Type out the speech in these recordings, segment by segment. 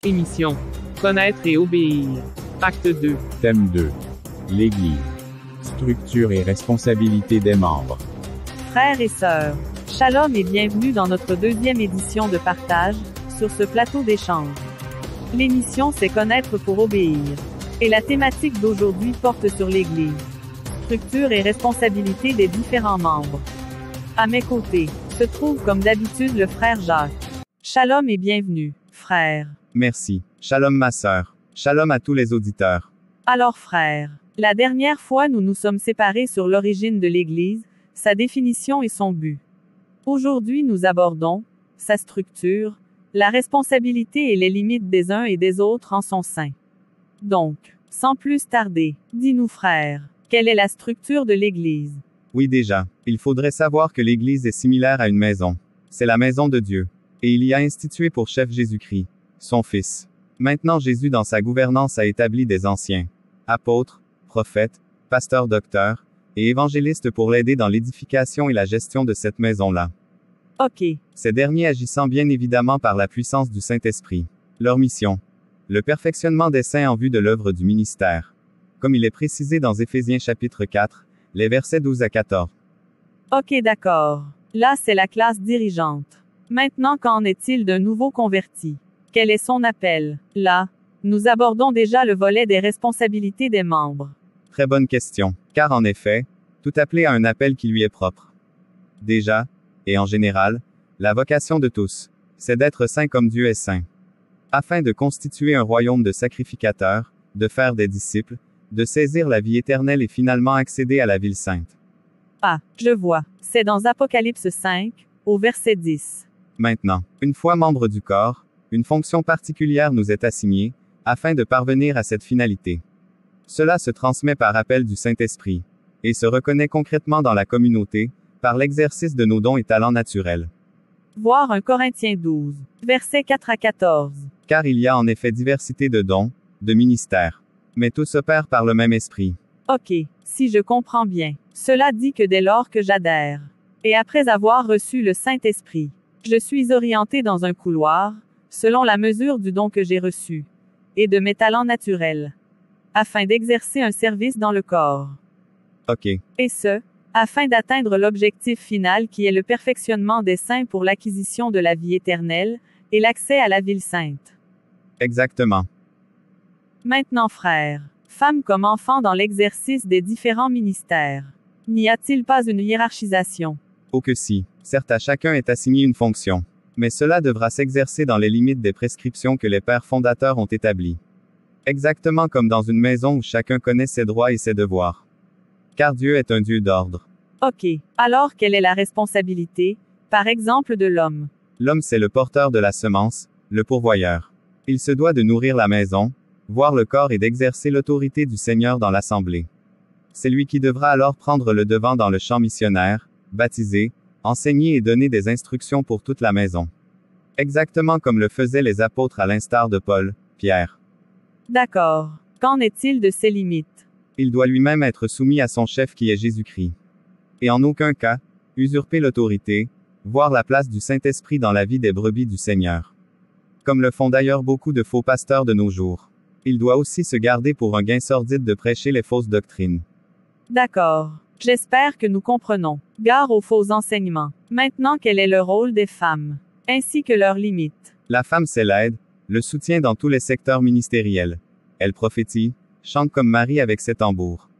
Émission. Connaître et obéir. Acte 2. Thème 2. L'Église. Structure et responsabilité des membres. Frères et sœurs, shalom et bienvenue dans notre deuxième édition de partage, sur ce plateau d'échange. L'émission c'est Connaître pour obéir. Et la thématique d'aujourd'hui porte sur l'Église. Structure et responsabilité des différents membres. À mes côtés, se trouve comme d'habitude le frère Jacques. Shalom et bienvenue, frère. Merci. Shalom ma sœur. Shalom à tous les auditeurs. Alors frère, la dernière fois nous nous sommes séparés sur l'origine de l'Église, sa définition et son but. Aujourd'hui nous abordons sa structure, la responsabilité et les limites des uns et des autres en son sein. Donc, sans plus tarder, dis-nous frère, quelle est la structure de l'Église? Oui déjà, il faudrait savoir que l'Église est similaire à une maison. C'est la maison de Dieu. Et il y a institué pour chef Jésus-Christ, son Fils. Maintenant Jésus dans sa gouvernance a établi des anciens, apôtres, prophètes, pasteurs docteurs, et évangélistes pour l'aider dans l'édification et la gestion de cette maison-là. Ok. Ces derniers agissant bien évidemment par la puissance du Saint-Esprit. Leur mission. Le perfectionnement des saints en vue de l'œuvre du ministère. Comme il est précisé dans Éphésiens chapitre 4, les versets 12 à 14. Ok d'accord. Là c'est la classe dirigeante. Maintenant qu'en est-il d'un nouveau converti? Quel est son appel? Là, nous abordons déjà le volet des responsabilités des membres. Très bonne question, car en effet, tout appelé a un appel qui lui est propre. Déjà, et en général, la vocation de tous, c'est d'être saint comme Dieu est saint. Afin de constituer un royaume de sacrificateurs, de faire des disciples, de saisir la vie éternelle et finalement accéder à la ville sainte. Ah, je vois. C'est dans Apocalypse 5, au verset 10. Maintenant, une fois membre du corps, une fonction particulière nous est assignée, afin de parvenir à cette finalité. Cela se transmet par appel du Saint-Esprit, et se reconnaît concrètement dans la communauté, par l'exercice de nos dons et talents naturels. Voir 1 Corinthiens 12, versets 4 à 14. Car il y a en effet diversité de dons, de ministères. Mais tous opèrent par le même esprit. Ok, si je comprends bien. Cela dit que dès lors que j'adhère, et après avoir reçu le Saint-Esprit, je suis orienté dans un couloir, selon la mesure du don que j'ai reçu, et de mes talents naturels, afin d'exercer un service dans le corps. Ok. Et ce, afin d'atteindre l'objectif final qui est le perfectionnement des saints pour l'acquisition de la vie éternelle, et l'accès à la ville sainte. Exactement. Maintenant frères, femmes comme enfants dans l'exercice des différents ministères. N'y a-t-il pas une hiérarchisation? Oh que si. Certes à chacun est assigné une fonction. Mais cela devra s'exercer dans les limites des prescriptions que les pères fondateurs ont établies. Exactement comme dans une maison où chacun connaît ses droits et ses devoirs. Car Dieu est un Dieu d'ordre. Ok. Alors quelle est la responsabilité, par exemple de l'homme? L'homme c'est le porteur de la semence, le pourvoyeur. Il se doit de nourrir la maison, voir le corps et d'exercer l'autorité du Seigneur dans l'assemblée. C'est lui qui devra alors prendre le devant dans le champ missionnaire, baptiser, enseigner et donner des instructions pour toute la maison. Exactement comme le faisaient les apôtres à l'instar de Paul, Pierre. D'accord. Qu'en est-il de ses limites? Il doit lui-même être soumis à son chef qui est Jésus-Christ. Et en aucun cas, usurper l'autorité, voir la place du Saint-Esprit dans la vie des brebis du Seigneur. Comme le font d'ailleurs beaucoup de faux pasteurs de nos jours. Il doit aussi se garder pour un gain sordide de prêcher les fausses doctrines. D'accord. J'espère que nous comprenons. Gare aux faux enseignements. Maintenant quel est le rôle des femmes, ainsi que leurs limites? La femme c'est l'aide, le soutien dans tous les secteurs ministériels. Elle prophétise, chante comme Marie avec ses tambours.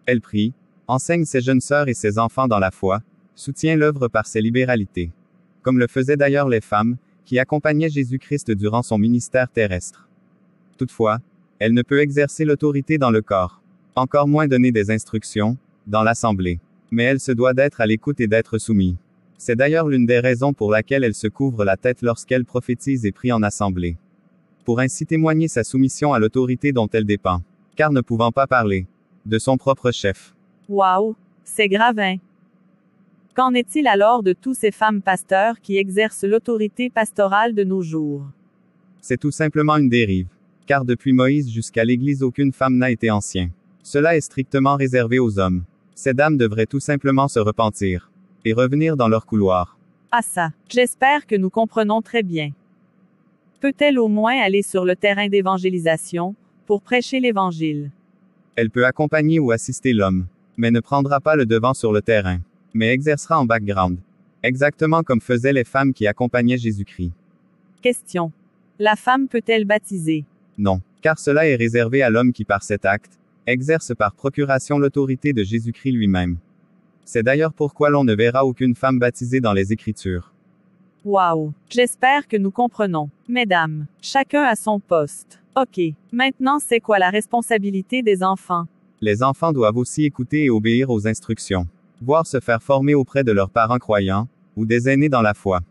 Elle prie, enseigne ses jeunes sœurs et ses enfants dans la foi, soutient l'œuvre par ses libéralités. Comme le faisaient d'ailleurs les femmes, qui accompagnaient Jésus-Christ durant son ministère terrestre. Toutefois, elle ne peut exercer l'autorité dans le corps. Encore moins donner des instructions, dans l'assemblée. Mais elle se doit d'être à l'écoute et d'être soumise. C'est d'ailleurs l'une des raisons pour laquelle elle se couvre la tête lorsqu'elle prophétise et prie en assemblée. Pour ainsi témoigner sa soumission à l'autorité dont elle dépend. Car ne pouvant pas parler de son propre chef. Waouh, c'est grave hein? Qu'en est-il alors de tous ces femmes pasteurs qui exercent l'autorité pastorale de nos jours? C'est tout simplement une dérive. Car depuis Moïse jusqu'à l'Église aucune femme n'a été ancien. Cela est strictement réservé aux hommes. Ces dames devraient tout simplement se repentir. Et revenir dans leur couloir. Ah ça, j'espère que nous comprenons très bien. Peut-elle au moins aller sur le terrain d'évangélisation, pour prêcher l'Évangile? Elle peut accompagner ou assister l'homme, mais ne prendra pas le devant sur le terrain, mais exercera en background, exactement comme faisaient les femmes qui accompagnaient Jésus-Christ. Question. La femme peut-elle baptiser? Non, car cela est réservé à l'homme qui par cet acte, exerce par procuration l'autorité de Jésus-Christ lui-même. C'est d'ailleurs pourquoi l'on ne verra aucune femme baptisée dans les Écritures. Waouh! J'espère que nous comprenons. Mesdames, chacun à son poste. Ok, maintenant c'est quoi la responsabilité des enfants? Les enfants doivent aussi écouter et obéir aux instructions, voire se faire former auprès de leurs parents croyants, ou des aînés dans la foi.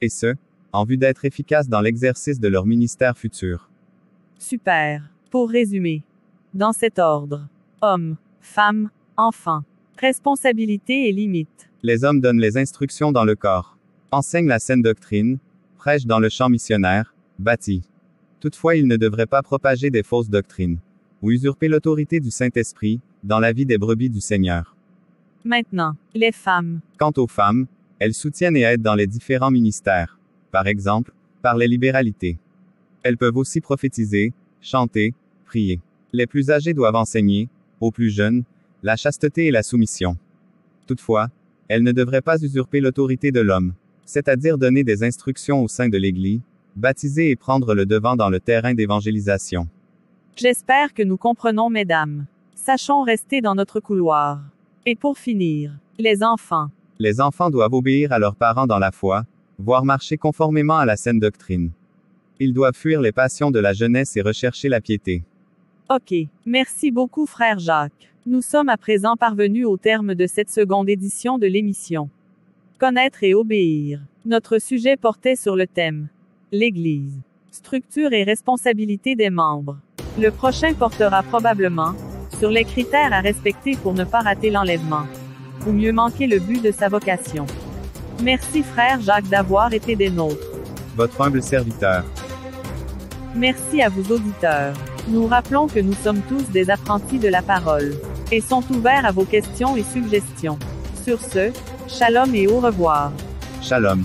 Et ce, en vue d'être efficaces dans l'exercice de leur ministère futur. Super. Pour résumer. Dans cet ordre. Hommes, femmes, enfants. Responsabilités et limites. Les hommes donnent les instructions dans le corps, enseignent la saine doctrine, prêchent dans le champ missionnaire, bâtit. Toutefois, ils ne devraient pas propager des fausses doctrines, ou usurper l'autorité du Saint-Esprit, dans la vie des brebis du Seigneur. Maintenant, les femmes. Quant aux femmes, elles soutiennent et aident dans les différents ministères, par exemple, par les libéralités. Elles peuvent aussi prophétiser, chanter, prier. Les plus âgés doivent enseigner, aux plus jeunes, la chasteté et la soumission. Toutefois, elles ne devraient pas usurper l'autorité de l'homme, c'est-à-dire donner des instructions au sein de l'Église, baptiser et prendre le devant dans le terrain d'évangélisation. J'espère que nous comprenons, mesdames. Sachons rester dans notre couloir. Et pour finir, les enfants. Les enfants doivent obéir à leurs parents dans la foi, voire marcher conformément à la saine doctrine. Ils doivent fuir les passions de la jeunesse et rechercher la piété. Ok, merci beaucoup frère Jacques. Nous sommes à présent parvenus au terme de cette seconde édition de l'émission. Connaître et obéir. Notre sujet portait sur le thème l'Église. Structure et responsabilité des membres. Le prochain portera probablement sur les critères à respecter pour ne pas rater l'enlèvement, ou mieux manquer le but de sa vocation. Merci frère Jacques d'avoir été des nôtres. Votre humble serviteur. Merci à vous auditeurs. Nous rappelons que nous sommes tous des apprentis de la parole, et sont ouverts à vos questions et suggestions. Sur ce, shalom et au revoir. Shalom.